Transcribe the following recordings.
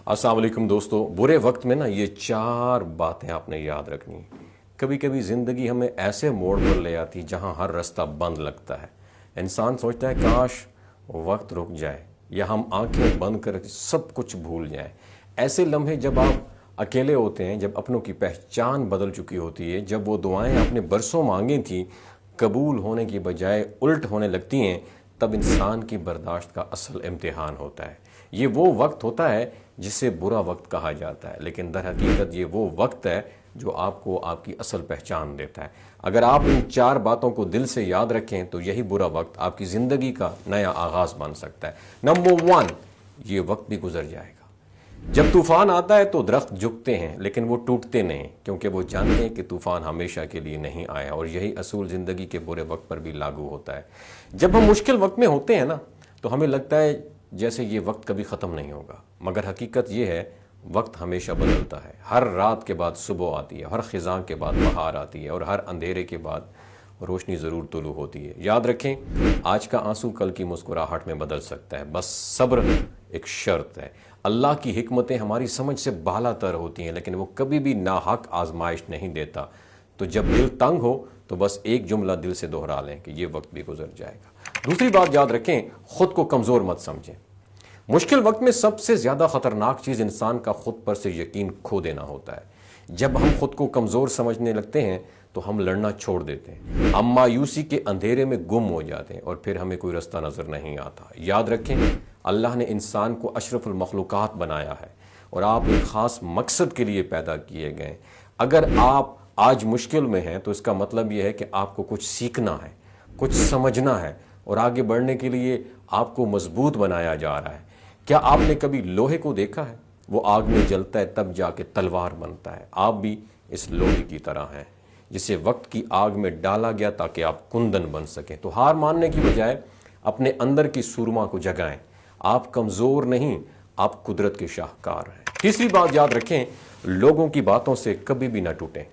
अस्सलाम वालेकुम दोस्तों। बुरे वक्त में ना ये चार बातें आपने याद रखनी है। कभी कभी ज़िंदगी हमें ऐसे मोड़ पर ले आती जहां हर रास्ता बंद लगता है। इंसान सोचता है काश वक्त रुक जाए या हम आंखें बंद कर सब कुछ भूल जाएं। ऐसे लम्हे जब आप अकेले होते हैं, जब अपनों की पहचान बदल चुकी होती है, जब वो दुआएं आपने बरसों मांगी थी कबूल होने की बजाय उल्ट होने लगती हैं, तब इंसान की बर्दाश्त का असल इम्तिहान होता है। ये वो वक्त होता है जिसे बुरा वक्त कहा जाता है, लेकिन दर हकीकत ये वो वक्त है जो आपको आपकी असल पहचान देता है। अगर आप इन चार बातों को दिल से याद रखें तो यही बुरा वक्त आपकी ज़िंदगी का नया आगाज़ बन सकता है। नंबर 1, ये वक्त भी गुजर जाएगा। जब तूफान आता है तो दरख्त झुकते हैं लेकिन वो टूटते नहीं, क्योंकि वो जानते हैं कि तूफान हमेशा के लिए नहीं आया। और यही असूल ज़िंदगी के बुरे वक्त पर भी लागू होता है। जब हम मुश्किल वक्त में होते हैं ना, तो हमें लगता है जैसे ये वक्त कभी ख़त्म नहीं होगा, मगर हकीकत ये है वक्त हमेशा बदलता है। हर रात के बाद सुबह आती है, हर ख़िज़ां के बाद बहार आती है और हर अंधेरे के बाद रोशनी ज़रूर तुलू होती है। याद रखें, आज का आंसू कल की मुस्कुराहट में बदल सकता है, बस सब्र एक शर्त है। अल्लाह की हिकमतें हमारी समझ से बालातर होती हैं, लेकिन वो कभी भी नाहक आजमाइश नहीं देता। तो जब दिल तंग हो तो बस एक जुमला दिल से दोहरा लें कि ये वक्त भी गुजर जाएगा। दूसरी बात याद रखें, खुद को कमज़ोर मत समझें। मुश्किल वक्त में सबसे ज़्यादा ख़तरनाक चीज़ इंसान का खुद पर से यकीन खो देना होता है। जब हम खुद को कमज़ोर समझने लगते हैं तो हम लड़ना छोड़ देते हैं, हम मायूसी के अंधेरे में गुम हो जाते हैं और फिर हमें कोई रास्ता नज़र नहीं आता। याद रखें, अल्लाह ने इंसान को अशरफुल मखलूक़ात बनाया है और आप एक ख़ास मकसद के लिए पैदा किए गए। अगर आप आज मुश्किल में हैं तो इसका मतलब यह है कि आपको कुछ सीखना है, कुछ समझना है और आगे बढ़ने के लिए आपको मजबूत बनाया जा रहा है। क्या आपने कभी लोहे को देखा है? वो आग में जलता है तब जाके तलवार बनता है। आप भी इस लोहे की तरह हैं जिसे वक्त की आग में डाला गया ताकि आप कुंदन बन सकें। तो हार मानने की बजाय अपने अंदर की सुरमा को जगाएं। आप कमज़ोर नहीं, आप कुदरत के शाहकार हैं। तीसरी बात याद रखें, लोगों की बातों से कभी भी ना टूटें।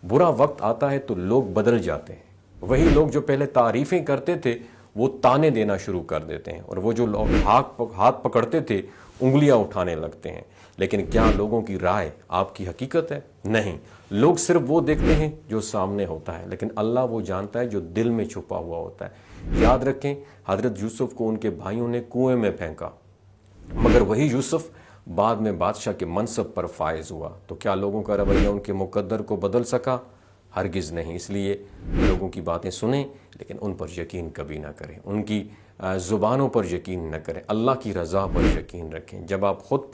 बुरा वक्त आता है तो लोग बदल जाते हैं। वही लोग जो पहले तारीफ़ें करते थे वो ताने देना शुरू कर देते हैं, और वो जो लोग हाथ पकड़ते थे उंगलियां उठाने लगते हैं। लेकिन क्या लोगों की राय आपकी हकीकत है? नहीं। लोग सिर्फ वो देखते हैं जो सामने होता है, लेकिन अल्लाह वो जानता है जो दिल में छुपा हुआ होता है। याद रखें, हज़रत यूसुफ को उनके भाइयों ने कुएं में फेंका, मगर वही यूसुफ बाद में बादशाह के मनसब पर फायज हुआ। तो क्या लोगों का रवैया उनके मुकद्दर को बदल सका? हरगिज़ नहीं। इसलिए लोगों की बातें सुनें लेकिन उन पर यकीन कभी ना करें, उनकी ज़ुबानों पर यकीन न करें, अल्लाह की रज़ा पर यकीन रखें। जब आप ख़ुद पर